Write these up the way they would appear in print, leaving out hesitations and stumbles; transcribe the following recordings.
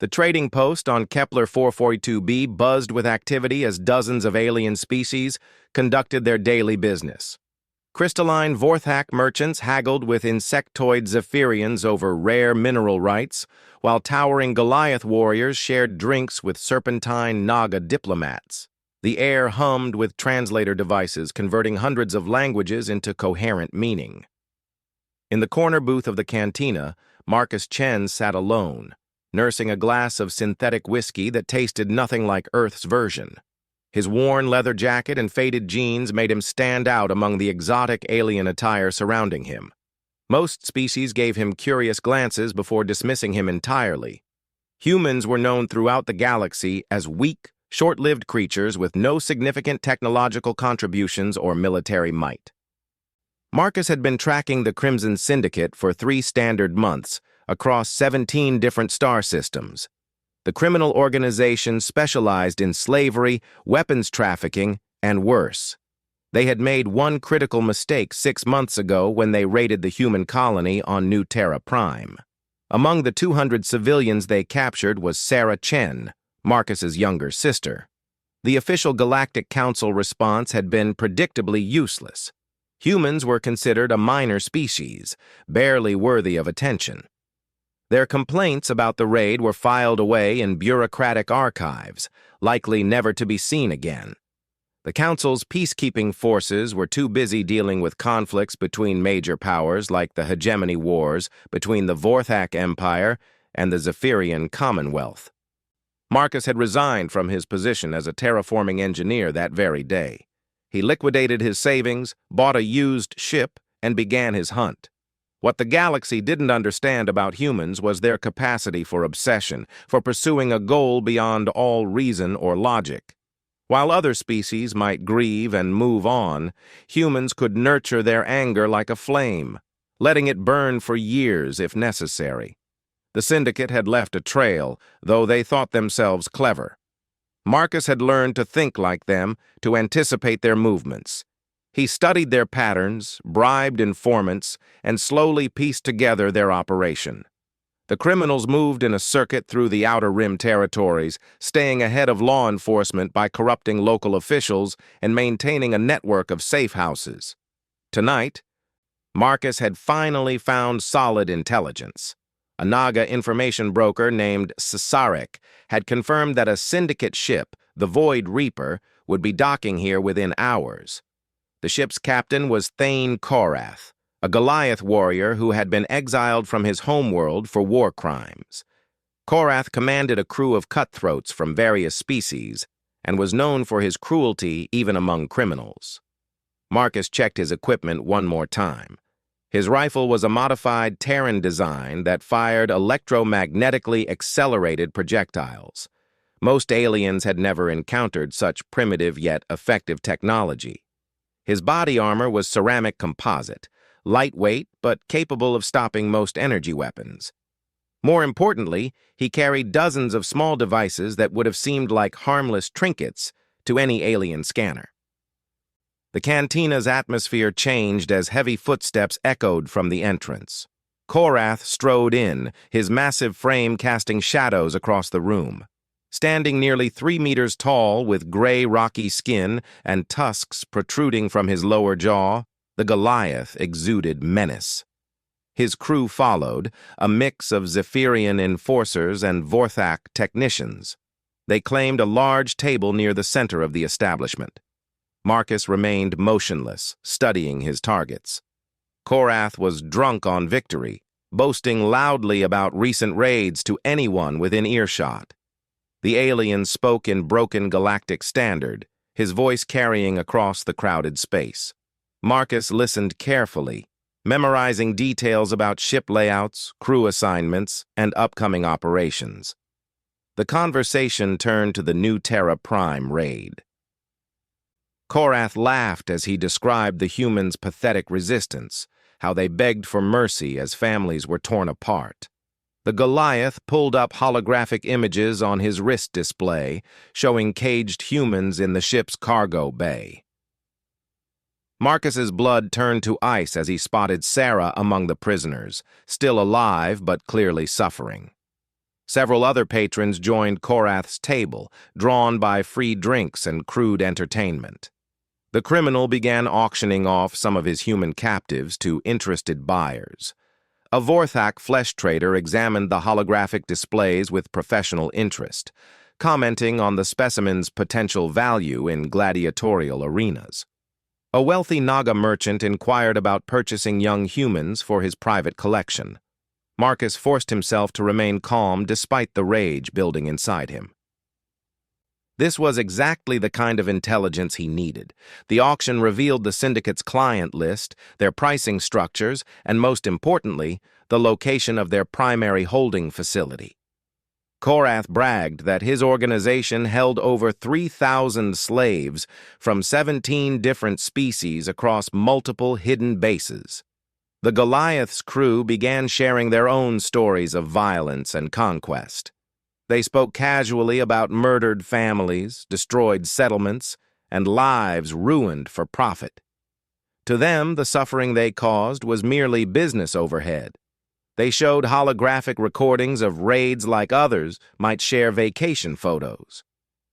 The trading post on Kepler 442b buzzed with activity as dozens of alien species conducted their daily business. Crystalline Vorthak merchants haggled with insectoid Zephyrians over rare mineral rights, while towering Goliath warriors shared drinks with serpentine Naga diplomats. The air hummed with translator devices converting hundreds of languages into coherent meaning. In the corner booth of the cantina, Marcus Chen sat alone, nursing a glass of synthetic whiskey that tasted nothing like Earth's version. His worn leather jacket and faded jeans made him stand out among the exotic alien attire surrounding him. Most species gave him curious glances before dismissing him entirely. Humans were known throughout the galaxy as weak, short-lived creatures with no significant technological contributions or military might. Marcus had been tracking the Crimson Syndicate for 3 standard months across 17 different star systems. The criminal organization specialized in slavery, weapons trafficking, and worse. They had made one critical mistake 6 months ago when they raided the human colony on New Terra Prime. Among the 200 civilians they captured was Sarah Chen, Marcus's younger sister. The official Galactic Council response had been predictably useless. Humans were considered a minor species, barely worthy of attention. Their complaints about the raid were filed away in bureaucratic archives, likely never to be seen again. The Council's peacekeeping forces were too busy dealing with conflicts between major powers like the hegemony wars between the Vorthak Empire and the Zephyrian Commonwealth. Marcus had resigned from his position as a terraforming engineer that very day. He liquidated his savings, bought a used ship, and began his hunt. What the galaxy didn't understand about humans was their capacity for obsession, for pursuing a goal beyond all reason or logic. While other species might grieve and move on, humans could nurture their anger like a flame, letting it burn for years if necessary. The Syndicate had left a trail, though they thought themselves clever. Marcus had learned to think like them, to anticipate their movements. He studied their patterns, bribed informants, and slowly pieced together their operation. The criminals moved in a circuit through the Outer Rim territories, staying ahead of law enforcement by corrupting local officials and maintaining a network of safe houses. Tonight, Marcus had finally found solid intelligence. A Naga information broker named Cesarek had confirmed that a Syndicate ship, the Void Reaper, would be docking here within hours. The ship's captain was Thane Korath, a Goliath warrior who had been exiled from his homeworld for war crimes. Korath commanded a crew of cutthroats from various species and was known for his cruelty even among criminals. Marcus checked his equipment one more time. His rifle was a modified Terran design that fired electromagnetically accelerated projectiles. Most aliens had never encountered such primitive yet effective technology. His body armor was ceramic composite, lightweight but capable of stopping most energy weapons. More importantly, he carried dozens of small devices that would have seemed like harmless trinkets to any alien scanner. The cantina's atmosphere changed as heavy footsteps echoed from the entrance. Korath strode in, his massive frame casting shadows across the room. Standing nearly 3 meters tall with gray rocky skin and tusks protruding from his lower jaw, the Goliath exuded menace. His crew followed, a mix of Zephyrian enforcers and Vorthak technicians. They claimed a large table near the center of the establishment. Marcus remained motionless, studying his targets. Korath was drunk on victory, boasting loudly about recent raids to anyone within earshot. The alien spoke in broken galactic standard, his voice carrying across the crowded space. Marcus listened carefully, memorizing details about ship layouts, crew assignments, and upcoming operations. The conversation turned to the New Terra Prime raid. Korath laughed as he described the humans' pathetic resistance, how they begged for mercy as families were torn apart. The Goliath pulled up holographic images on his wrist display, showing caged humans in the ship's cargo bay. Marcus's blood turned to ice as he spotted Sarah among the prisoners, still alive but clearly suffering. Several other patrons joined Korath's table, drawn by free drinks and crude entertainment. The criminal began auctioning off some of his human captives to interested buyers. A Vorthak flesh trader examined the holographic displays with professional interest, commenting on the specimen's potential value in gladiatorial arenas. A wealthy Naga merchant inquired about purchasing young humans for his private collection. Marcus forced himself to remain calm despite the rage building inside him. This was exactly the kind of intelligence he needed. The auction revealed the syndicate's client list, their pricing structures, and most importantly, the location of their primary holding facility. Korath bragged that his organization held over 3,000 slaves from 17 different species across multiple hidden bases. The Goliath's crew began sharing their own stories of violence and conquest. They spoke casually about murdered families, destroyed settlements, and lives ruined for profit. To them, the suffering they caused was merely business overhead. They showed holographic recordings of raids like others might share vacation photos.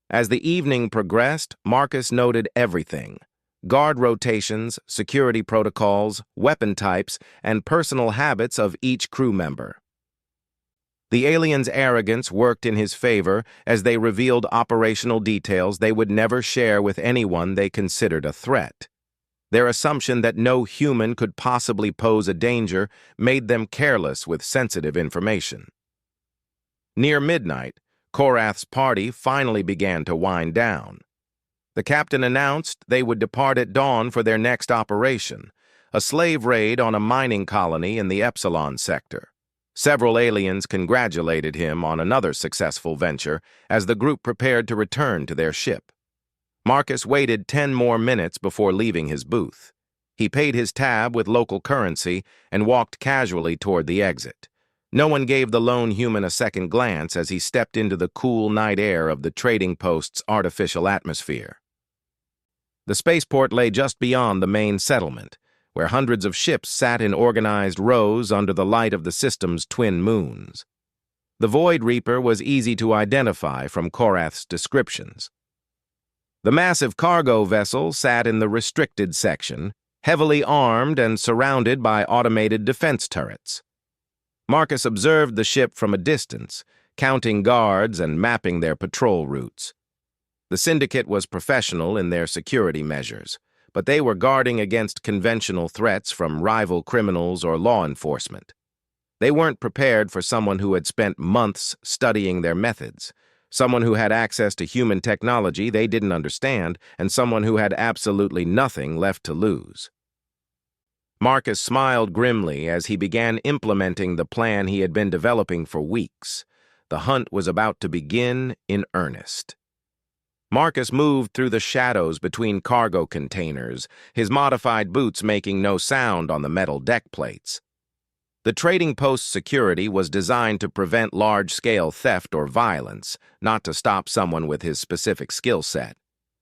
As the evening progressed, Marcus noted everything: guard rotations, security protocols, weapon types, and personal habits of each crew member. The aliens' arrogance worked in his favor as they revealed operational details they would never share with anyone they considered a threat. Their assumption that no human could possibly pose a danger made them careless with sensitive information. Near midnight, Korath's party finally began to wind down. The captain announced they would depart at dawn for their next operation, a slave raid on a mining colony in the Epsilon sector. Several aliens congratulated him on another successful venture as the group prepared to return to their ship. Marcus waited 10 more minutes before leaving his booth. He paid his tab with local currency and walked casually toward the exit. No one gave the lone human a second glance as he stepped into the cool night air of the trading post's artificial atmosphere. The spaceport lay just beyond the main settlement, where hundreds of ships sat in organized rows under the light of the system's twin moons. The Void Reaper was easy to identify from Korath's descriptions. The massive cargo vessel sat in the restricted section, heavily armed and surrounded by automated defense turrets. Marcus observed the ship from a distance, counting guards and mapping their patrol routes. The syndicate was professional in their security measures, but they were guarding against conventional threats from rival criminals or law enforcement. They weren't prepared for someone who had spent months studying their methods, someone who had access to human technology they didn't understand, and someone who had absolutely nothing left to lose. Marcus smiled grimly as he began implementing the plan he had been developing for weeks. The hunt was about to begin in earnest. Marcus moved through the shadows between cargo containers, his modified boots making no sound on the metal deck plates. The trading post's security was designed to prevent large-scale theft or violence, not to stop someone with his specific skill set.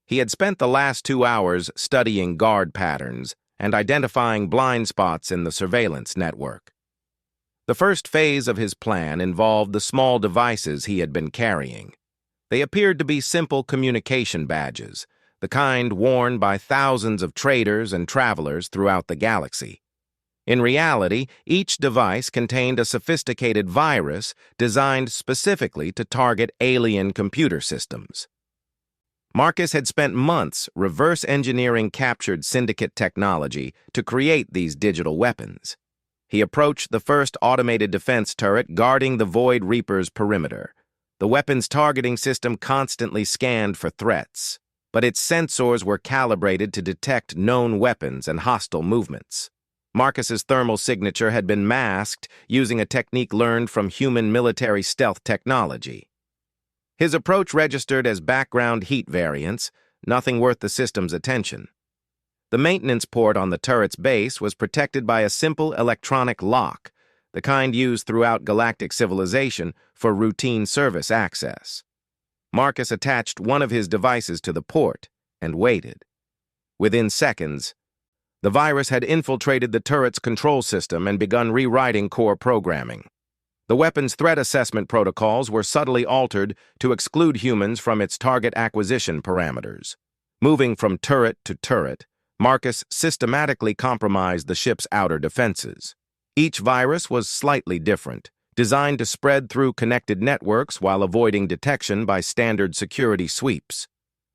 He had spent the last 2 hours studying guard patterns and identifying blind spots in the surveillance network. The first phase of his plan involved the small devices he had been carrying. They appeared to be simple communication badges, the kind worn by thousands of traders and travelers throughout the galaxy. In reality, each device contained a sophisticated virus designed specifically to target alien computer systems. Marcus had spent months reverse engineering captured syndicate technology to create these digital weapons. He approached the first automated defense turret guarding the Void Reaper's perimeter. The weapon's targeting system constantly scanned for threats, but its sensors were calibrated to detect known weapons and hostile movements. Marcus's thermal signature had been masked using a technique learned from human military stealth technology. His approach registered as background heat variance, nothing worth the system's attention. The maintenance port on the turret's base was protected by a simple electronic lock, the kind used throughout galactic civilization for routine service access. Marcus attached one of his devices to the port and waited. Within seconds, the virus had infiltrated the turret's control system and begun rewriting core programming. The weapon's threat assessment protocols were subtly altered to exclude humans from its target acquisition parameters. Moving from turret to turret, Marcus systematically compromised the ship's outer defenses. Each virus was slightly different, designed to spread through connected networks while avoiding detection by standard security sweeps.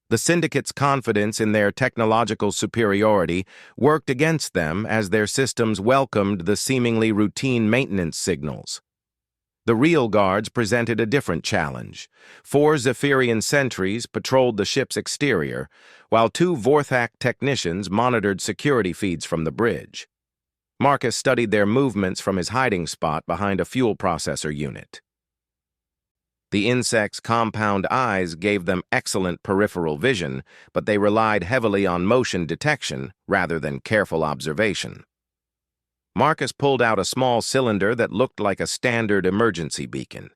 The Syndicate's confidence in their technological superiority worked against them as their systems welcomed the seemingly routine maintenance signals. The real guards presented a different challenge. 4 Zephyrian sentries patrolled the ship's exterior, while 2 Vorthak technicians monitored security feeds from the bridge. Marcus studied their movements from his hiding spot behind a fuel processor unit. The insects' compound eyes gave them excellent peripheral vision, but they relied heavily on motion detection rather than careful observation. Marcus pulled out a small cylinder that looked like a standard emergency beacon.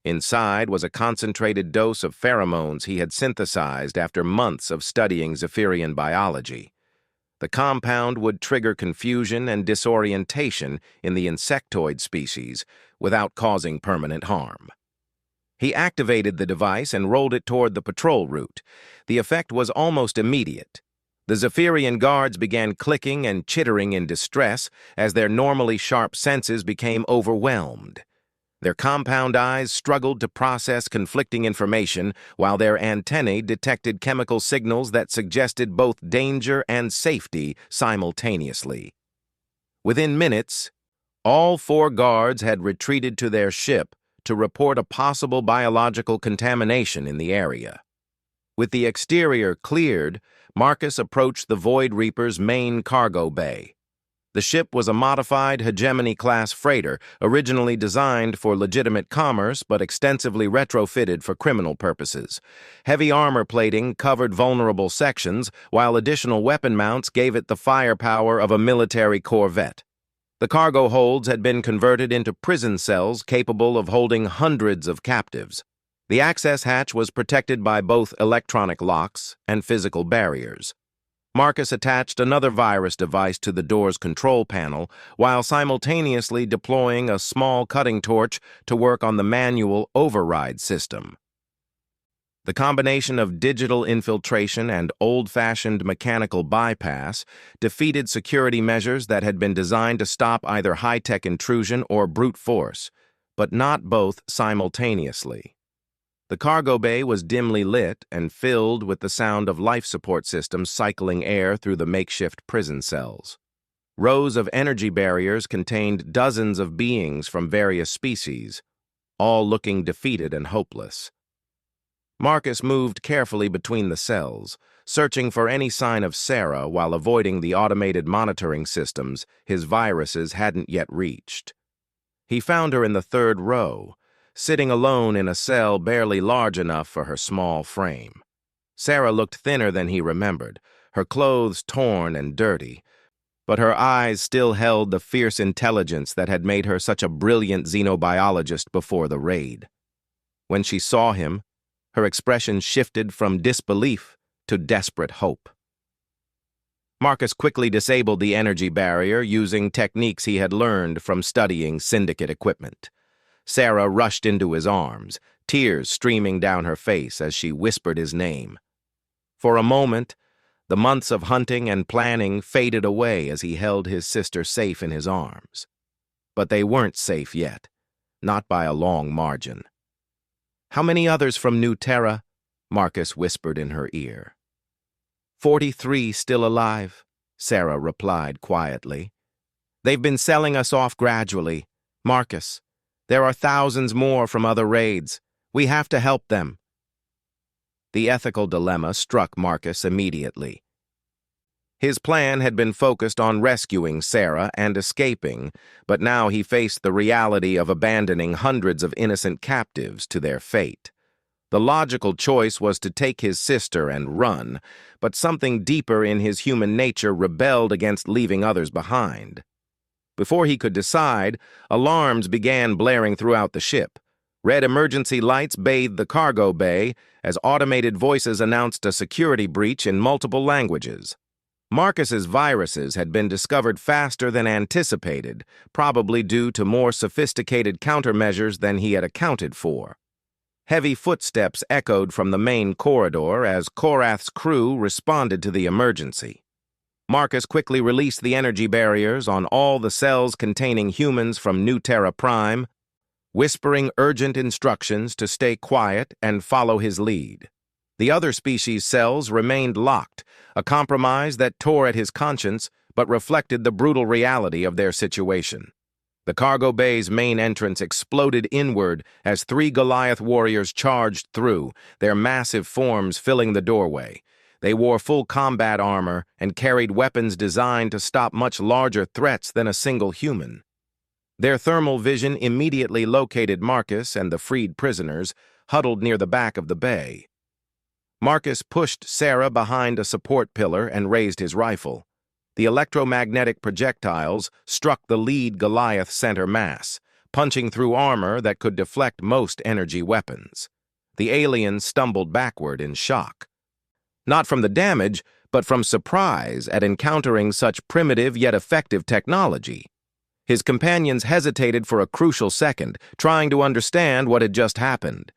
Inside was a concentrated dose of pheromones he had synthesized after months of studying Zephyrian biology. The compound would trigger confusion and disorientation in the insectoid species without causing permanent harm. He activated the device and rolled it toward the patrol route. The effect was almost immediate. The Zephyrian guards began clicking and chittering in distress as their normally sharp senses became overwhelmed. Their compound eyes struggled to process conflicting information, while their antennae detected chemical signals that suggested both danger and safety simultaneously. Within minutes, all 4 guards had retreated to their ship to report a possible biological contamination in the area. With the exterior cleared, Marcus approached the Void Reaper's main cargo bay. The ship was a modified Hegemony-class freighter, originally designed for legitimate commerce but extensively retrofitted for criminal purposes. Heavy armor plating covered vulnerable sections, while additional weapon mounts gave it the firepower of a military corvette. The cargo holds had been converted into prison cells capable of holding hundreds of captives. The access hatch was protected by both electronic locks and physical barriers. Marcus attached another virus device to the door's control panel while simultaneously deploying a small cutting torch to work on the manual override system. The combination of digital infiltration and old-fashioned mechanical bypass defeated security measures that had been designed to stop either high-tech intrusion or brute force, but not both simultaneously. The cargo bay was dimly lit and filled with the sound of life support systems cycling air through the makeshift prison cells. Rows of energy barriers contained dozens of beings from various species, all looking defeated and hopeless. Marcus moved carefully between the cells, searching for any sign of Sarah while avoiding the automated monitoring systems his viruses hadn't yet reached. He found her in the 3rd row, sitting alone in a cell barely large enough for her small frame. Sarah looked thinner than he remembered, her clothes torn and dirty, but her eyes still held the fierce intelligence that had made her such a brilliant xenobiologist before the raid. When she saw him, her expression shifted from disbelief to desperate hope. Marcus quickly disabled the energy barrier using techniques he had learned from studying Syndicate equipment. Sarah rushed into his arms, tears streaming down her face as she whispered his name. For a moment, the months of hunting and planning faded away as he held his sister safe in his arms. But they weren't safe yet, not by a long margin. "How many others from New Terra?" Marcus whispered in her ear. 43 still alive," Sarah replied quietly. "They've been selling us off gradually. Marcus, there are thousands more from other raids. We have to help them." The ethical dilemma struck Marcus immediately. His plan had been focused on rescuing Sarah and escaping, but now he faced the reality of abandoning hundreds of innocent captives to their fate. The logical choice was to take his sister and run, but something deeper in his human nature rebelled against leaving others behind. Before he could decide, alarms began blaring throughout the ship. Red emergency lights bathed the cargo bay as automated voices announced a security breach in multiple languages. Marcus's viruses had been discovered faster than anticipated, probably due to more sophisticated countermeasures than he had accounted for. Heavy footsteps echoed from the main corridor as Korath's crew responded to the emergency. Marcus quickly released the energy barriers on all the cells containing humans from New Terra Prime, whispering urgent instructions to stay quiet and follow his lead. The other species' cells remained locked, a compromise that tore at his conscience but reflected the brutal reality of their situation. The cargo bay's main entrance exploded inward as 3 Goliath warriors charged through, their massive forms filling the doorway. They wore full combat armor and carried weapons designed to stop much larger threats than a single human. Their thermal vision immediately located Marcus and the freed prisoners, huddled near the back of the bay. Marcus pushed Sarah behind a support pillar and raised his rifle. The electromagnetic projectiles struck the lead Goliath center mass, punching through armor that could deflect most energy weapons. The alien stumbled backward in shock. Not from the damage, but from surprise at encountering such primitive yet effective technology. His companions hesitated for a crucial second, trying to understand what had just happened.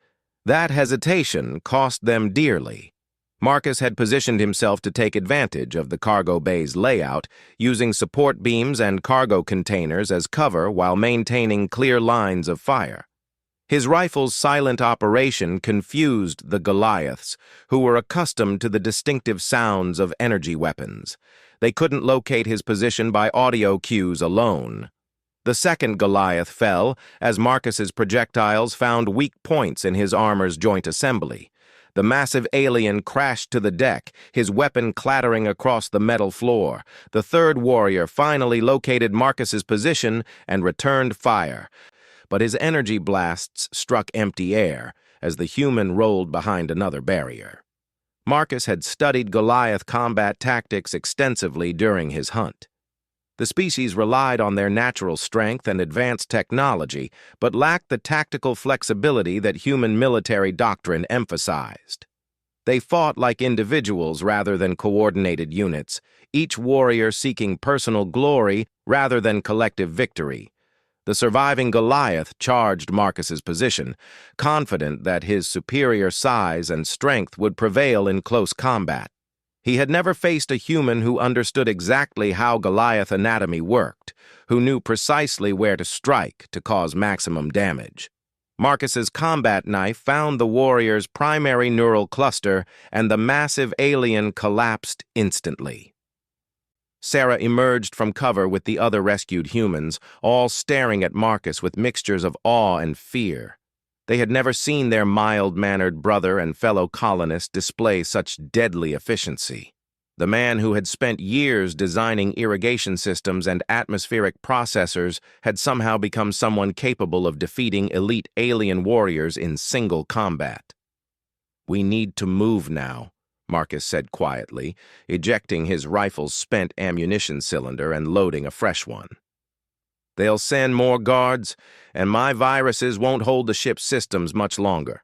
That hesitation cost them dearly. Marcus had positioned himself to take advantage of the cargo bay's layout, using support beams and cargo containers as cover while maintaining clear lines of fire. His rifle's silent operation confused the Goliaths, who were accustomed to the distinctive sounds of energy weapons. They couldn't locate his position by audio cues alone. The second Goliath fell as Marcus's projectiles found weak points in his armor's joint assembly. The massive alien crashed to the deck, his weapon clattering across the metal floor. The third warrior finally located Marcus's position and returned fire. But his energy blasts struck empty air as the human rolled behind another barrier. Marcus had studied Goliath combat tactics extensively during his hunt. The species relied on their natural strength and advanced technology, but lacked the tactical flexibility that human military doctrine emphasized. They fought like individuals rather than coordinated units, each warrior seeking personal glory rather than collective victory. The surviving Goliath charged Marcus's position, confident that his superior size and strength would prevail in close combat. He had never faced a human who understood exactly how Goliath anatomy worked, who knew precisely where to strike to cause maximum damage. Marcus's combat knife found the warrior's primary neural cluster, and the massive alien collapsed instantly. Sarah emerged from cover with the other rescued humans, all staring at Marcus with mixtures of awe and fear. They had never seen their mild-mannered brother and fellow colonist display such deadly efficiency. The man who had spent years designing irrigation systems and atmospheric processors had somehow become someone capable of defeating elite alien warriors in single combat. "We need to move now," Marcus said quietly, ejecting his rifle's spent ammunition cylinder and loading a fresh one. "They'll send more guards, and my viruses won't hold the ship's systems much longer."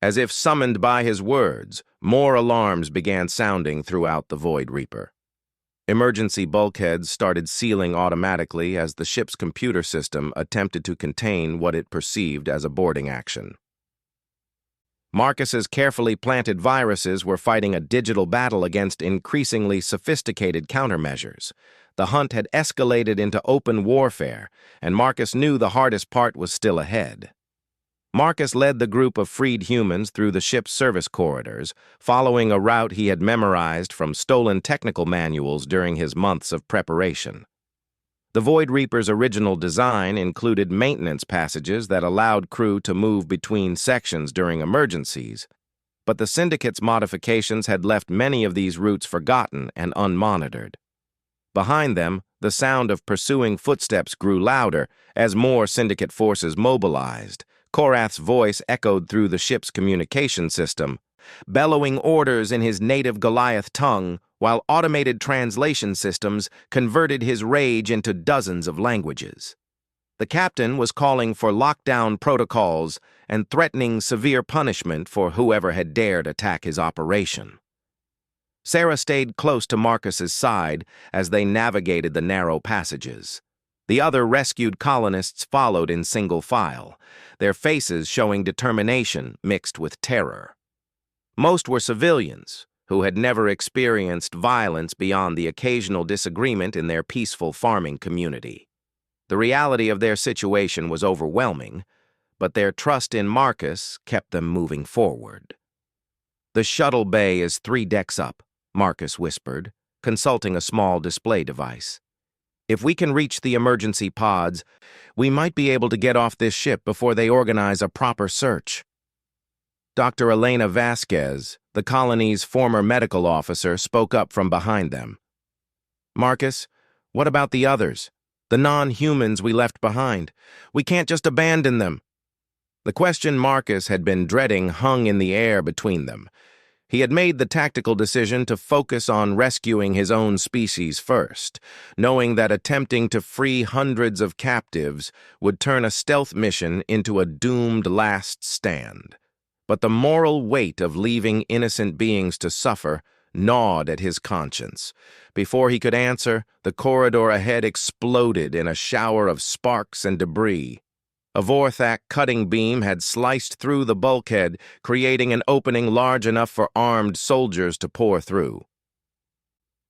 As if summoned by his words, more alarms began sounding throughout the Void Reaper. Emergency bulkheads started sealing automatically as the ship's computer system attempted to contain what it perceived as a boarding action. Marcus's carefully planted viruses were fighting a digital battle against increasingly sophisticated countermeasures. The hunt had escalated into open warfare, and Marcus knew the hardest part was still ahead. Marcus led the group of freed humans through the ship's service corridors, following a route he had memorized from stolen technical manuals during his months of preparation. The Void Reaper's original design included maintenance passages that allowed crew to move between sections during emergencies, but the Syndicate's modifications had left many of these routes forgotten and unmonitored. Behind them, the sound of pursuing footsteps grew louder as more Syndicate forces mobilized. Korath's voice echoed through the ship's communication system, bellowing orders in his native Goliath tongue, while automated translation systems converted his rage into dozens of languages. The captain was calling for lockdown protocols and threatening severe punishment for whoever had dared attack his operation. Sarah stayed close to Marcus's side as they navigated the narrow passages. The other rescued colonists followed in single file, their faces showing determination mixed with terror. Most were civilians who had never experienced violence beyond the occasional disagreement in their peaceful farming community. The reality of their situation was overwhelming, but their trust in Marcus kept them moving forward. "The shuttle bay is 3 decks up," Marcus whispered, consulting a small display device. "If we can reach the emergency pods, we might be able to get off this ship before they organize a proper search." Dr. Elena Vasquez, the colony's former medical officer, spoke up from behind them. "Marcus, what about the others? The non-humans we left behind? We can't just abandon them." The question Marcus had been dreading hung in the air between them. He had made the tactical decision to focus on rescuing his own species first, knowing that attempting to free hundreds of captives would turn a stealth mission into a doomed last stand. But the moral weight of leaving innocent beings to suffer gnawed at his conscience. Before he could answer, the corridor ahead exploded in a shower of sparks and debris. A Vorthak cutting beam had sliced through the bulkhead, creating an opening large enough for armed soldiers to pour through.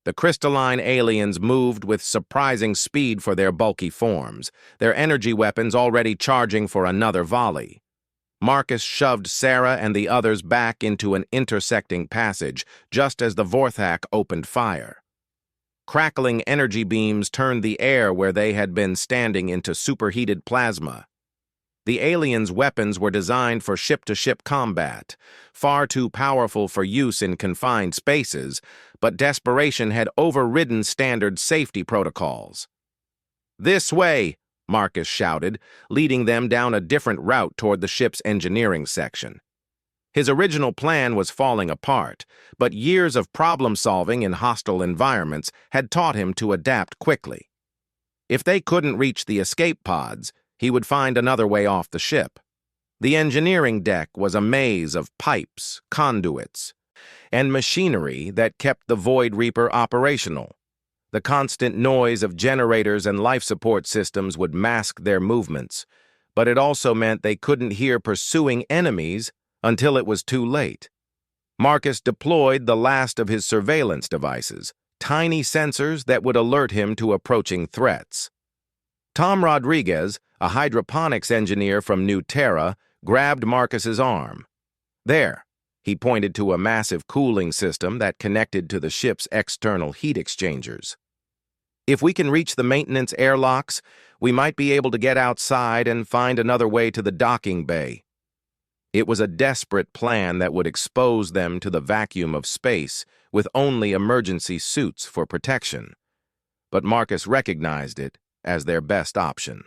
The crystalline aliens moved with surprising speed for their bulky forms, their energy weapons already charging for another volley. Marcus shoved Sarah and the others back into an intersecting passage, just as the Vorthak opened fire. Crackling energy beams turned the air where they had been standing into superheated plasma. The aliens' weapons were designed for ship-to-ship combat, far too powerful for use in confined spaces, but desperation had overridden standard safety protocols. "This way!" Marcus shouted, leading them down a different route toward the ship's engineering section. His original plan was falling apart, but years of problem-solving in hostile environments had taught him to adapt quickly. If they couldn't reach the escape pods, he would find another way off the ship. The engineering deck was a maze of pipes, conduits, and machinery that kept the Void Reaper operational. The constant noise of generators and life support systems would mask their movements, but it also meant they couldn't hear pursuing enemies until it was too late. Marcus deployed the last of his surveillance devices, tiny sensors that would alert him to approaching threats. Tom Rodriguez, a hydroponics engineer from New Terra, grabbed Marcus's arm. "There," he pointed to a massive cooling system that connected to the ship's external heat exchangers. "If we can reach the maintenance airlocks, we might be able to get outside and find another way to the docking bay." It was a desperate plan that would expose them to the vacuum of space with only emergency suits for protection. But Marcus recognized it as their best option.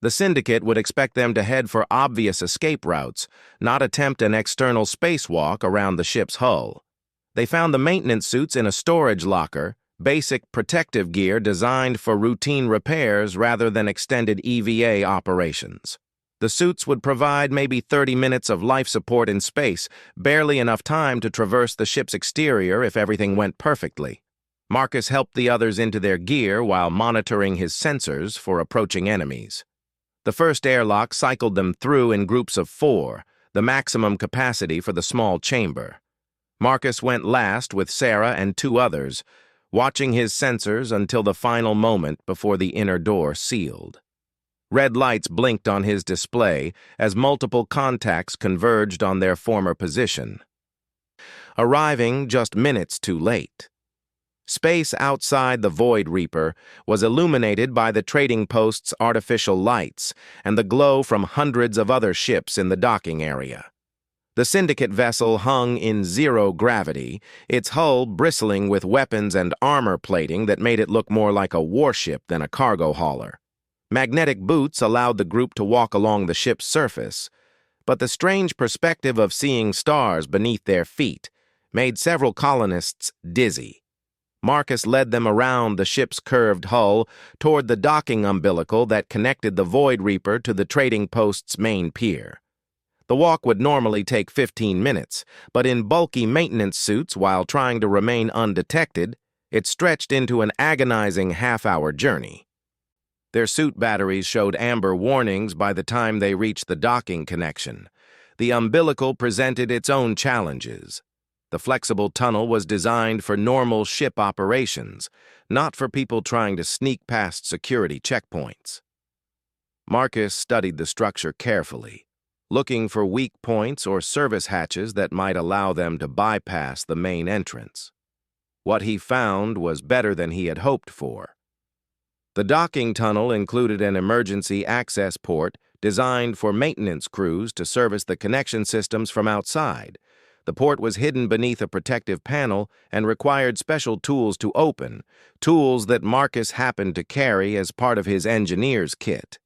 The Syndicate would expect them to head for obvious escape routes, not attempt an external spacewalk around the ship's hull. They found the maintenance suits in a storage locker, basic protective gear designed for routine repairs rather than extended EVA operations. The suits would provide maybe 30 minutes of life support in space, barely enough time to traverse the ship's exterior if everything went perfectly. Marcus helped the others into their gear while monitoring his sensors for approaching enemies. The first airlock cycled them through in groups of 4, the maximum capacity for the small chamber. Marcus went last with Sarah and 2 others, watching his sensors until the final moment before the inner door sealed. Red lights blinked on his display as multiple contacts converged on their former position, arriving just minutes too late. Space outside the Void Reaper was illuminated by the trading post's artificial lights and the glow from hundreds of other ships in the docking area. The Syndicate vessel hung in zero gravity, its hull bristling with weapons and armor plating that made it look more like a warship than a cargo hauler. Magnetic boots allowed the group to walk along the ship's surface, but the strange perspective of seeing stars beneath their feet made several colonists dizzy. Marcus led them around the ship's curved hull toward the docking umbilical that connected the Void Reaper to the trading post's main pier. The walk would normally take 15 minutes, but in bulky maintenance suits while trying to remain undetected, it stretched into an agonizing half-hour journey. Their suit batteries showed amber warnings by the time they reached the docking connection. The umbilical presented its own challenges. The flexible tunnel was designed for normal ship operations, not for people trying to sneak past security checkpoints. Marcus studied the structure carefully, looking for weak points or service hatches that might allow them to bypass the main entrance. What he found was better than he had hoped for. The docking tunnel included an emergency access port designed for maintenance crews to service the connection systems from outside. The port was hidden beneath a protective panel and required special tools to open, tools that Marcus happened to carry as part of his engineer's kit.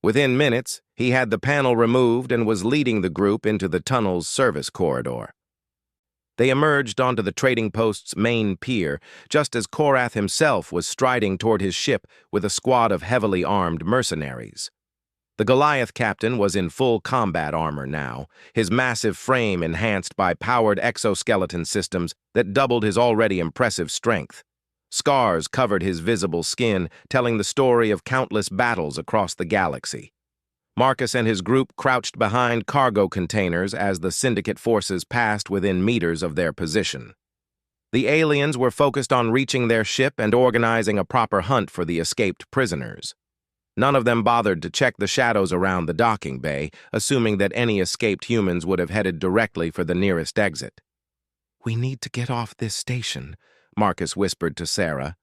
Within minutes, he had the panel removed and was leading the group into the tunnel's service corridor. They emerged onto the trading post's main pier, just as Korath himself was striding toward his ship with a squad of heavily armed mercenaries. The Goliath captain was in full combat armor now, his massive frame enhanced by powered exoskeleton systems that doubled his already impressive strength. Scars covered his visible skin, telling the story of countless battles across the galaxy. Marcus and his group crouched behind cargo containers as the Syndicate forces passed within meters of their position. The aliens were focused on reaching their ship and organizing a proper hunt for the escaped prisoners. None of them bothered to check the shadows around the docking bay, assuming that any escaped humans would have headed directly for the nearest exit. "We need to get off this station," Marcus whispered to Sarah.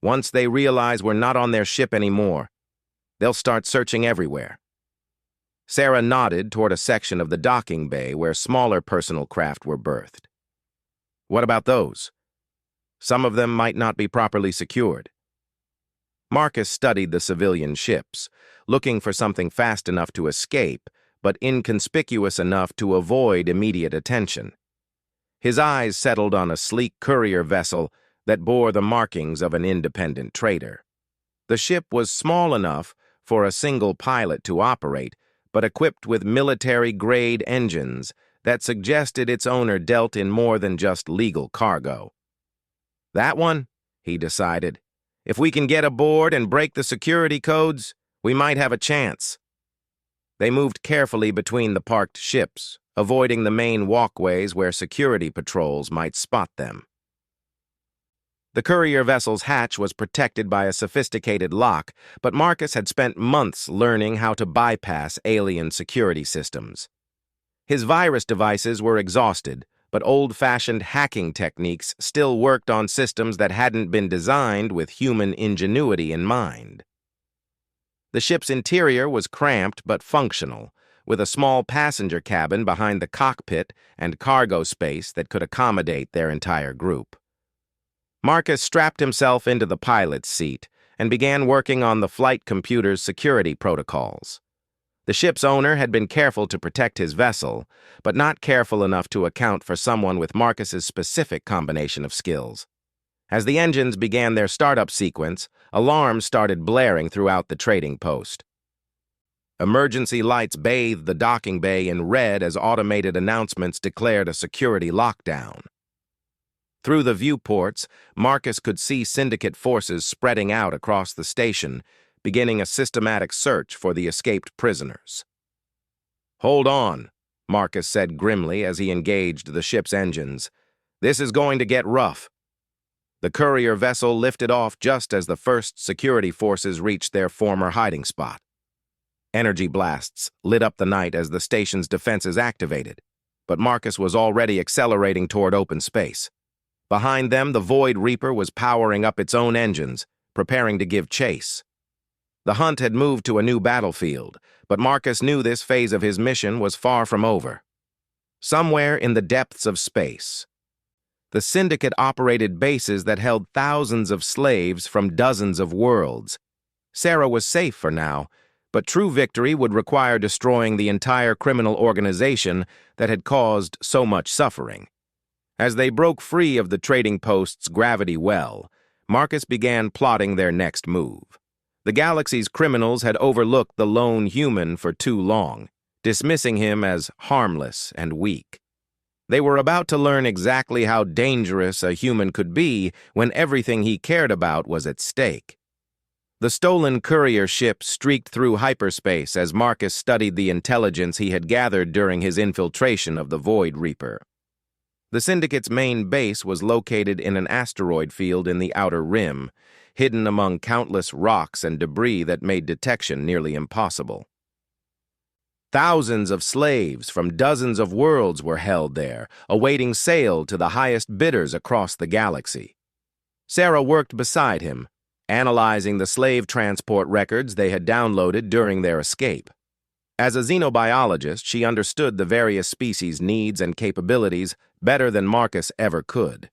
"Once they realize we're not on their ship anymore, they'll start searching everywhere." Sarah nodded toward a section of the docking bay where smaller personal craft were berthed. "What about those? Some of them might not be properly secured." Marcus studied the civilian ships, looking for something fast enough to escape, but inconspicuous enough to avoid immediate attention. His eyes settled on a sleek courier vessel that bore the markings of an independent trader. The ship was small enough for a single pilot to operate, but equipped with military-grade engines that suggested its owner dealt in more than just legal cargo. "That one," he decided. "If we can get aboard and break the security codes, we might have a chance." They moved carefully between the parked ships, avoiding the main walkways where security patrols might spot them. The courier vessel's hatch was protected by a sophisticated lock, but Marcus had spent months learning how to bypass alien security systems. His virus devices were exhausted, but old-fashioned hacking techniques still worked on systems that hadn't been designed with human ingenuity in mind. The ship's interior was cramped but functional, with a small passenger cabin behind the cockpit and cargo space that could accommodate their entire group. Marcus strapped himself into the pilot's seat and began working on the flight computer's security protocols. The ship's owner had been careful to protect his vessel, but not careful enough to account for someone with Marcus's specific combination of skills. As the engines began their startup sequence, alarms started blaring throughout the trading post. Emergency lights bathed the docking bay in red as automated announcements declared a security lockdown. Through the viewports, Marcus could see Syndicate forces spreading out across the station, beginning a systematic search for the escaped prisoners. "Hold on," Marcus said grimly as he engaged the ship's engines. "This is going to get rough." The courier vessel lifted off just as the first security forces reached their former hiding spot. Energy blasts lit up the night as the station's defenses activated, but Marcus was already accelerating toward open space. Behind them, the Void Reaper was powering up its own engines, preparing to give chase. The hunt had moved to a new battlefield, but Marcus knew this phase of his mission was far from over. Somewhere in the depths of space, the Syndicate operated bases that held thousands of slaves from dozens of worlds. Sarah was safe for now, but true victory would require destroying the entire criminal organization that had caused so much suffering. As they broke free of the trading post's gravity well, Marcus began plotting their next move. The galaxy's criminals had overlooked the lone human for too long, dismissing him as harmless and weak. They were about to learn exactly how dangerous a human could be when everything he cared about was at stake. The stolen courier ship streaked through hyperspace as Marcus studied the intelligence he had gathered during his infiltration of the Void Reaper. The Syndicate's main base was located in an asteroid field in the Outer Rim, hidden among countless rocks and debris that made detection nearly impossible. Thousands of slaves from dozens of worlds were held there, awaiting sale to the highest bidders across the galaxy. Sarah worked beside him, analyzing the slave transport records they had downloaded during their escape. As a xenobiologist, she understood the various species' needs and capabilities better than Marcus ever could.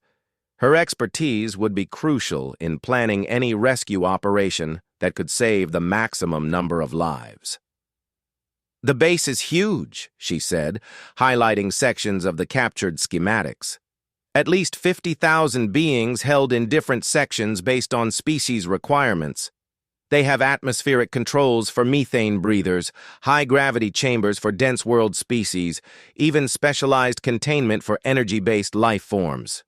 Her expertise would be crucial in planning any rescue operation that could save the maximum number of lives. "The base is huge," she said, highlighting sections of the captured schematics. "At least 50,000 beings held in different sections based on species requirements. They have atmospheric controls for methane breathers, high-gravity chambers for dense world species, even specialized containment for energy-based life forms."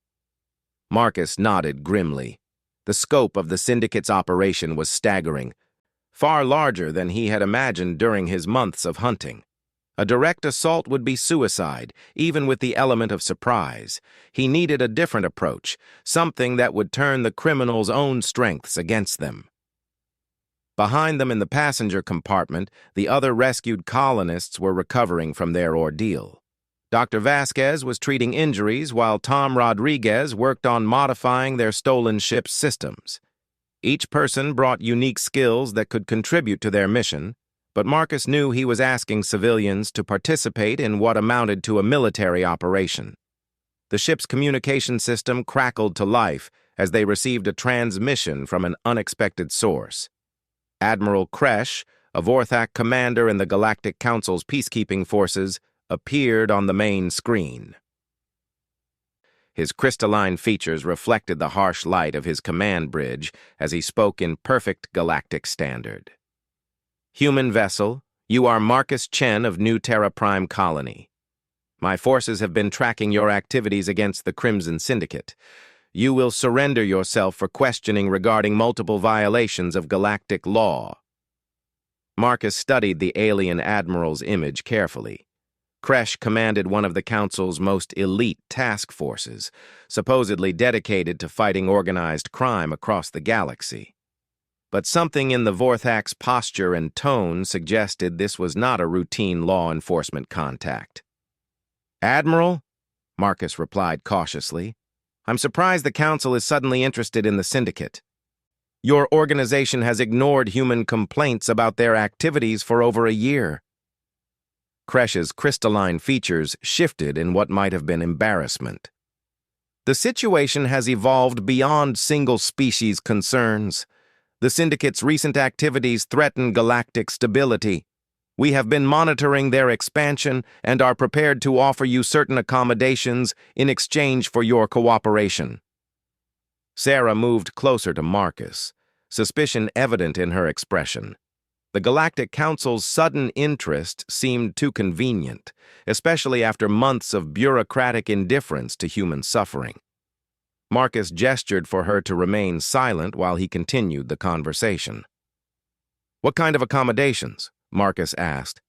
Marcus nodded grimly. The scope of the Syndicate's operation was staggering, far larger than he had imagined during his months of hunting. A direct assault would be suicide, even with the element of surprise. He needed a different approach, something that would turn the criminals' own strengths against them. Behind them in the passenger compartment, the other rescued colonists were recovering from their ordeal. Dr. Vasquez was treating injuries while Tom Rodriguez worked on modifying their stolen ship's systems. Each person brought unique skills that could contribute to their mission, but Marcus knew he was asking civilians to participate in what amounted to a military operation. The ship's communication system crackled to life as they received a transmission from an unexpected source. Admiral Kresh, a Vorthak commander in the Galactic Council's peacekeeping forces, appeared on the main screen. His crystalline features reflected the harsh light of his command bridge as he spoke in perfect galactic standard. "Human vessel, you are Marcus Chen of New Terra Prime Colony. My forces have been tracking your activities against the Crimson Syndicate. You will surrender yourself for questioning regarding multiple violations of galactic law." Marcus studied the alien admiral's image carefully. Kresh commanded one of the Council's most elite task forces, supposedly dedicated to fighting organized crime across the galaxy. But something in the Vorthak's posture and tone suggested this was not a routine law enforcement contact. "Admiral," Marcus replied cautiously, "I'm surprised the Council is suddenly interested in the Syndicate. Your organization has ignored human complaints about their activities for over a year." Kresh's crystalline features shifted in what might have been embarrassment. "The situation has evolved beyond single-species concerns. The Syndicate's recent activities threaten galactic stability. We have been monitoring their expansion and are prepared to offer you certain accommodations in exchange for your cooperation." Sarah moved closer to Marcus, suspicion evident in her expression. The Galactic Council's sudden interest seemed too convenient, especially after months of bureaucratic indifference to human suffering. Marcus gestured for her to remain silent while he continued the conversation. "What kind of accommodations?" Marcus asked.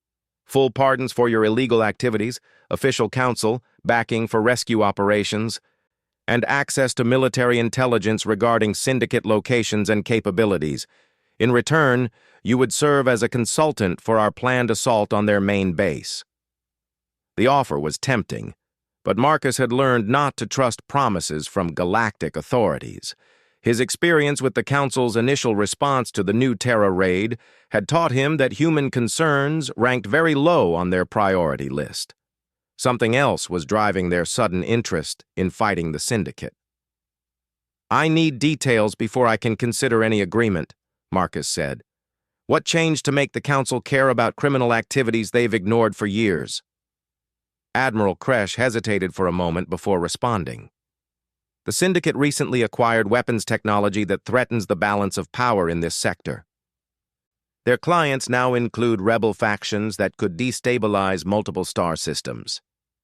"Full pardons for your illegal activities, official counsel, backing for rescue operations, and access to military intelligence regarding Syndicate locations and capabilities. In return, you would serve as a consultant for our planned assault on their main base." The offer was tempting, but Marcus had learned not to trust promises from galactic authorities. His experience with the Council's initial response to the New Terra raid had taught him that human concerns ranked very low on their priority list. Something else was driving their sudden interest in fighting the Syndicate. "I need details before I can consider any agreement," Marcus said. "What changed to make the Council care about criminal activities they've ignored for years?" Admiral Kresh hesitated for a moment before responding. "The Syndicate recently acquired weapons technology that threatens the balance of power in this sector. Their clients now include rebel factions that could destabilize multiple star systems.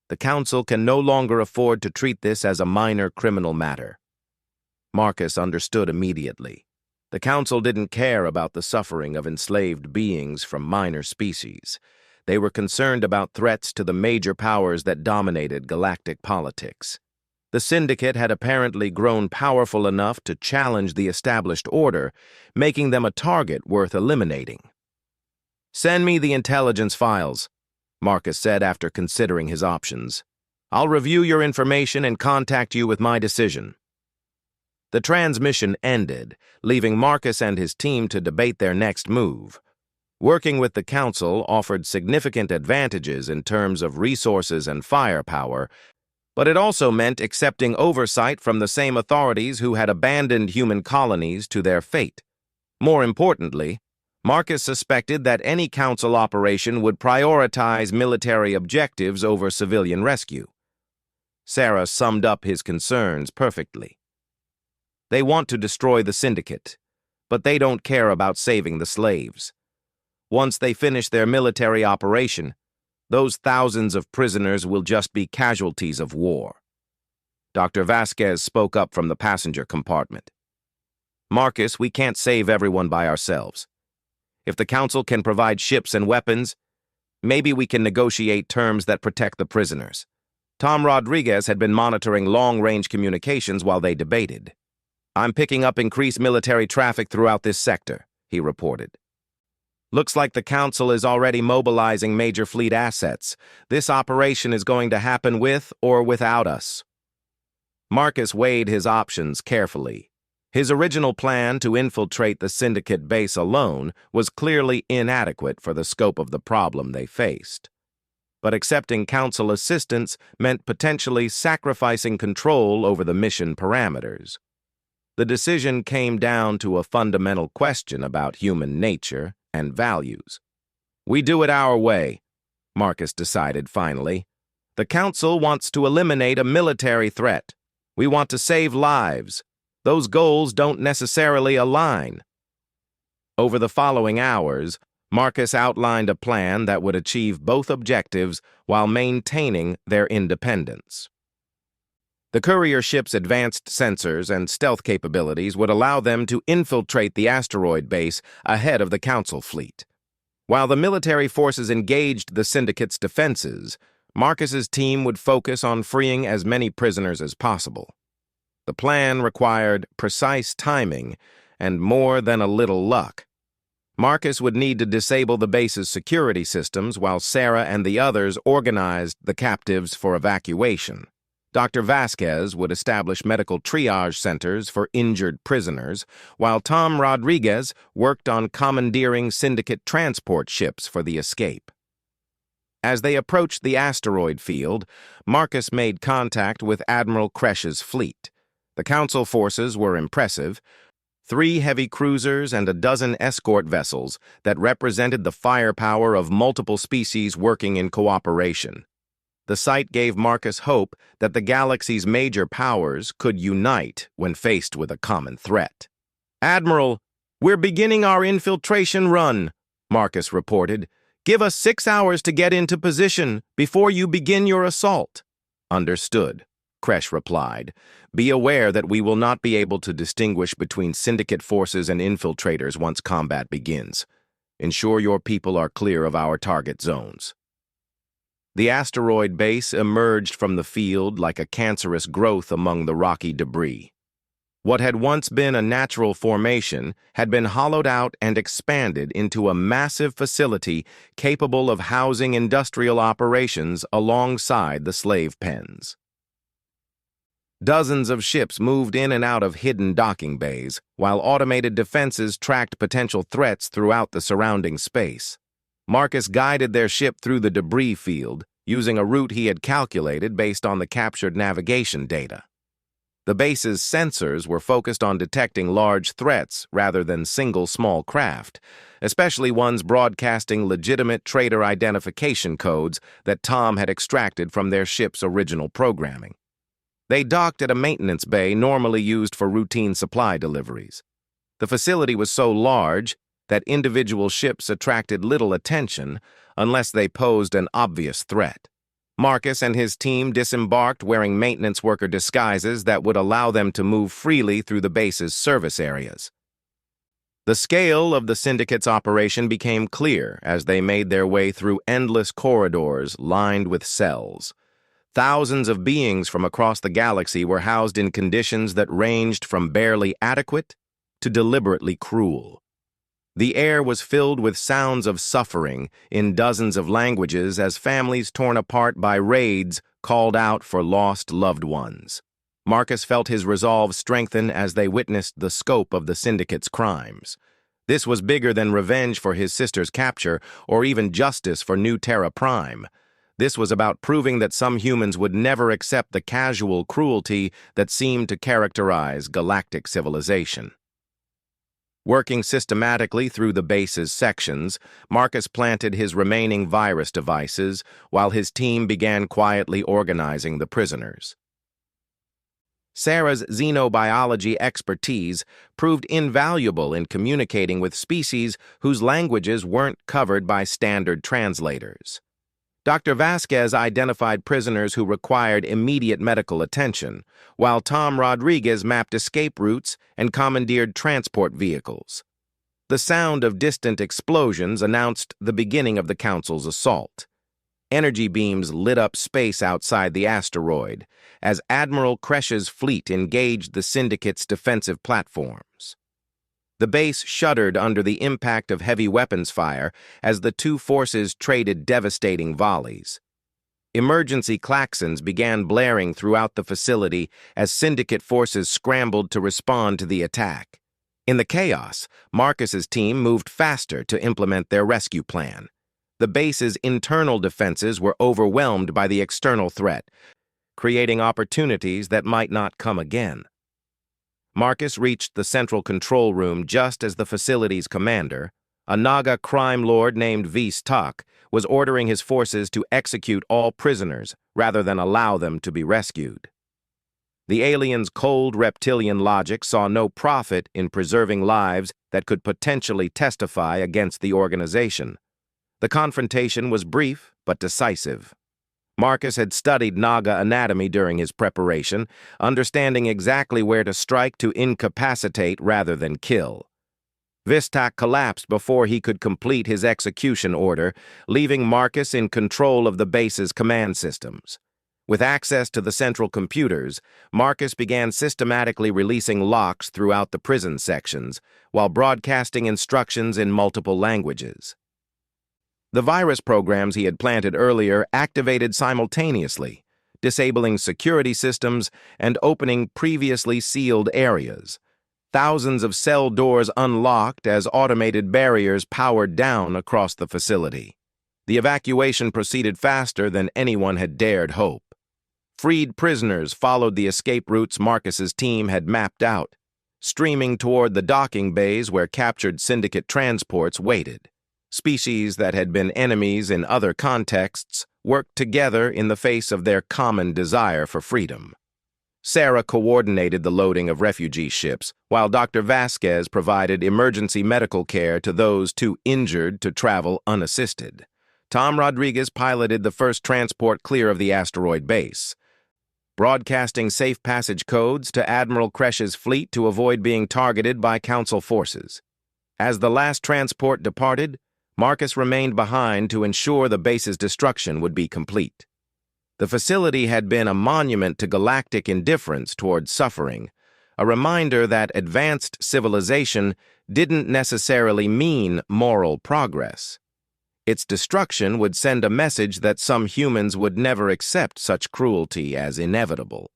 The Council can no longer afford to treat this as a minor criminal matter. Marcus understood immediately. The Council didn't care about the suffering of enslaved beings from minor species. They were concerned about threats to the major powers that dominated galactic politics. The Syndicate had apparently grown powerful enough to challenge the established order, making them a target worth eliminating. "Send me the intelligence files," Marcus said after considering his options. "I'll review your information and contact you with my decision." The transmission ended, leaving Marcus and his team to debate their next move. Working with the Council offered significant advantages in terms of resources and firepower, but it also meant accepting oversight from the same authorities who had abandoned human colonies to their fate. More importantly, Marcus suspected that any Council operation would prioritize military objectives over civilian rescue. Sarah summed up his concerns perfectly. They want to destroy the Syndicate, but they don't care about saving the slaves. Once they finish their military operation, those thousands of prisoners will just be casualties of war. Dr. Vasquez spoke up from the passenger compartment. "Marcus, we can't save everyone by ourselves. If the Council can provide ships and weapons, maybe we can negotiate terms that protect the prisoners." Tom Rodriguez had been monitoring long-range communications while they debated. "I'm picking up increased military traffic throughout this sector," he reported. "Looks like the Council is already mobilizing major fleet assets. This operation is going to happen with or without us." Marcus weighed his options carefully. His original plan to infiltrate the Syndicate base alone was clearly inadequate for the scope of the problem they faced. But accepting Council assistance meant potentially sacrificing control over the mission parameters. The decision came down to a fundamental question about human nature and values. "We do it our way," Marcus decided finally. "The Council wants to eliminate a military threat. We want to save lives. Those goals don't necessarily align." Over the following hours, Marcus outlined a plan that would achieve both objectives while maintaining their independence. The courier ship's advanced sensors and stealth capabilities would allow them to infiltrate the asteroid base ahead of the Council fleet. While the military forces engaged the Syndicate's defenses, Marcus's team would focus on freeing as many prisoners as possible. The plan required precise timing and more than a little luck. Marcus would need to disable the base's security systems while Sarah and the others organized the captives for evacuation. Dr. Vasquez would establish medical triage centers for injured prisoners, while Tom Rodriguez worked on commandeering Syndicate transport ships for the escape. As they approached the asteroid field, Marcus made contact with Admiral Kresch's fleet. The Council forces were impressive: 3 heavy cruisers and a dozen escort vessels that represented the firepower of multiple species working in cooperation. The sight gave Marcus hope that the galaxy's major powers could unite when faced with a common threat. "Admiral, we're beginning our infiltration run," Marcus reported. "Give us 6 hours to get into position before you begin your assault." "Understood," Kresch replied. "Be aware that we will not be able to distinguish between Syndicate forces and infiltrators once combat begins. Ensure your people are clear of our target zones." The asteroid base emerged from the field like a cancerous growth among the rocky debris. What had once been a natural formation had been hollowed out and expanded into a massive facility capable of housing industrial operations alongside the slave pens. Dozens of ships moved in and out of hidden docking bays, while automated defenses tracked potential threats throughout the surrounding space. Marcus guided their ship through the debris field, using a route he had calculated based on the captured navigation data. The base's sensors were focused on detecting large threats rather than single small craft, especially ones broadcasting legitimate trader identification codes that Tom had extracted from their ship's original programming. They docked at a maintenance bay normally used for routine supply deliveries. The facility was so large that individual ships attracted little attention unless they posed an obvious threat. Marcus and his team disembarked wearing maintenance worker disguises that would allow them to move freely through the base's service areas. The scale of the Syndicate's operation became clear as they made their way through endless corridors lined with cells. Thousands of beings from across the galaxy were housed in conditions that ranged from barely adequate to deliberately cruel. The air was filled with sounds of suffering in dozens of languages as families torn apart by raids called out for lost loved ones. Marcus felt his resolve strengthen as they witnessed the scope of the Syndicate's crimes. This was bigger than revenge for his sister's capture or even justice for New Terra Prime. This was about proving that some humans would never accept the casual cruelty that seemed to characterize galactic civilization. Working systematically through the base's sections, Marcus planted his remaining virus devices while his team began quietly organizing the prisoners. Sarah's xenobiology expertise proved invaluable in communicating with species whose languages weren't covered by standard translators. Dr. Vasquez identified prisoners who required immediate medical attention, while Tom Rodriguez mapped escape routes and commandeered transport vehicles. The sound of distant explosions announced the beginning of the Council's assault. Energy beams lit up space outside the asteroid as Admiral Kresch's fleet engaged the Syndicate's defensive platforms. The base shuddered under the impact of heavy weapons fire as the two forces traded devastating volleys. Emergency klaxons began blaring throughout the facility as Syndicate forces scrambled to respond to the attack. In the chaos, Marcus's team moved faster to implement their rescue plan. The base's internal defenses were overwhelmed by the external threat, creating opportunities that might not come again. Marcus reached the central control room just as the facility's commander, a Naga crime lord named Vis Tuck, was ordering his forces to execute all prisoners rather than allow them to be rescued. The alien's cold reptilian logic saw no profit in preserving lives that could potentially testify against the organization. The confrontation was brief but decisive. Marcus had studied Naga anatomy during his preparation, understanding exactly where to strike to incapacitate rather than kill. Vistak collapsed before he could complete his execution order, leaving Marcus in control of the base's command systems. With access to the central computers, Marcus began systematically releasing locks throughout the prison sections, while broadcasting instructions in multiple languages. The virus programs he had planted earlier activated simultaneously, disabling security systems and opening previously sealed areas. Thousands of cell doors unlocked as automated barriers powered down across the facility. The evacuation proceeded faster than anyone had dared hope. Freed prisoners followed the escape routes Marcus's team had mapped out, streaming toward the docking bays where captured Syndicate transports waited. Species that had been enemies in other contexts worked together in the face of their common desire for freedom. Sarah coordinated the loading of refugee ships, while Dr. Vasquez provided emergency medical care to those too injured to travel unassisted. Tom Rodriguez piloted the first transport clear of the asteroid base, broadcasting safe passage codes to Admiral Kresch's fleet to avoid being targeted by Council forces. As the last transport departed, Marcus remained behind to ensure the base's destruction would be complete. The facility had been a monument to galactic indifference toward suffering, a reminder that advanced civilization didn't necessarily mean moral progress. Its destruction would send a message that some humans would never accept such cruelty as inevitable.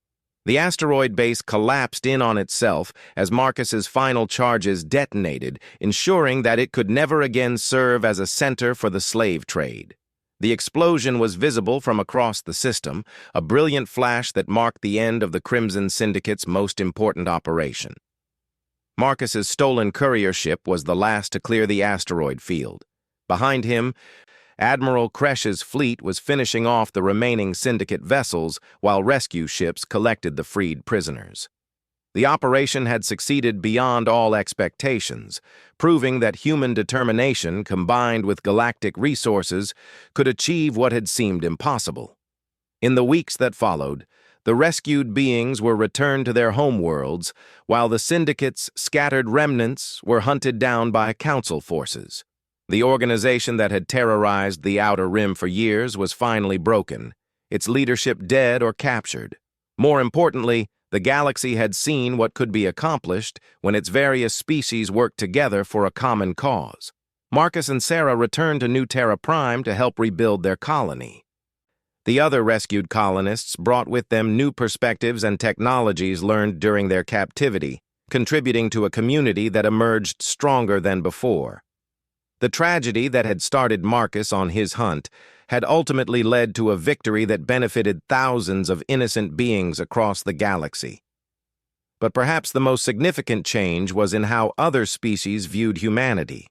The asteroid base collapsed in on itself as Marcus's final charges detonated, ensuring that it could never again serve as a center for the slave trade. The explosion was visible from across the system, a brilliant flash that marked the end of the Crimson Syndicate's most important operation. Marcus's stolen courier ship was the last to clear the asteroid field. Behind him, Admiral Kresch's fleet was finishing off the remaining Syndicate vessels while rescue ships collected the freed prisoners. The operation had succeeded beyond all expectations, proving that human determination combined with galactic resources could achieve what had seemed impossible. In the weeks that followed, the rescued beings were returned to their homeworlds, while the Syndicate's scattered remnants were hunted down by Council forces. The organization that had terrorized the Outer Rim for years was finally broken, its leadership dead or captured. More importantly, the galaxy had seen what could be accomplished when its various species worked together for a common cause. Marcus and Sarah returned to New Terra Prime to help rebuild their colony. The other rescued colonists brought with them new perspectives and technologies learned during their captivity, contributing to a community that emerged stronger than before. The tragedy that had started Marcus on his hunt had ultimately led to a victory that benefited thousands of innocent beings across the galaxy. But perhaps the most significant change was in how other species viewed humanity.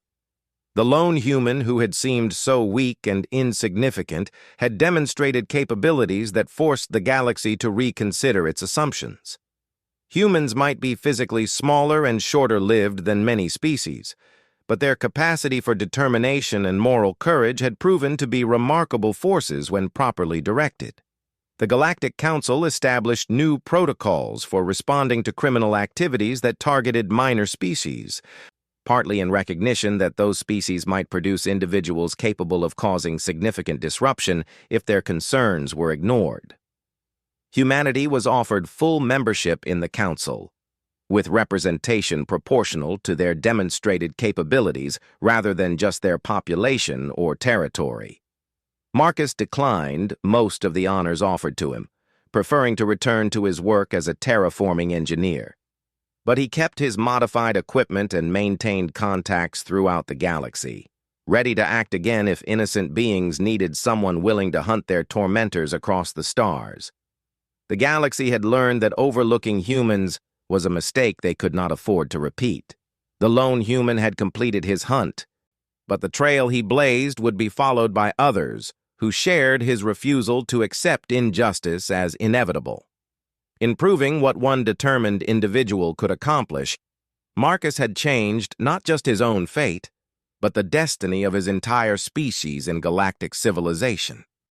The lone human who had seemed so weak and insignificant had demonstrated capabilities that forced the galaxy to reconsider its assumptions. Humans might be physically smaller and shorter-lived than many species, but their capacity for determination and moral courage had proven to be remarkable forces when properly directed. The Galactic Council established new protocols for responding to criminal activities that targeted minor species, partly in recognition that those species might produce individuals capable of causing significant disruption if their concerns were ignored. Humanity was offered full membership in the Council, with representation proportional to their demonstrated capabilities rather than just their population or territory. Marcus declined most of the honors offered to him, preferring to return to his work as a terraforming engineer. But he kept his modified equipment and maintained contacts throughout the galaxy, ready to act again if innocent beings needed someone willing to hunt their tormentors across the stars. The galaxy had learned that overlooking humans was a mistake they could not afford to repeat. The lone human had completed his hunt, but the trail he blazed would be followed by others who shared his refusal to accept injustice as inevitable. In proving what one determined individual could accomplish, Marcus had changed not just his own fate, but the destiny of his entire species and galactic civilization.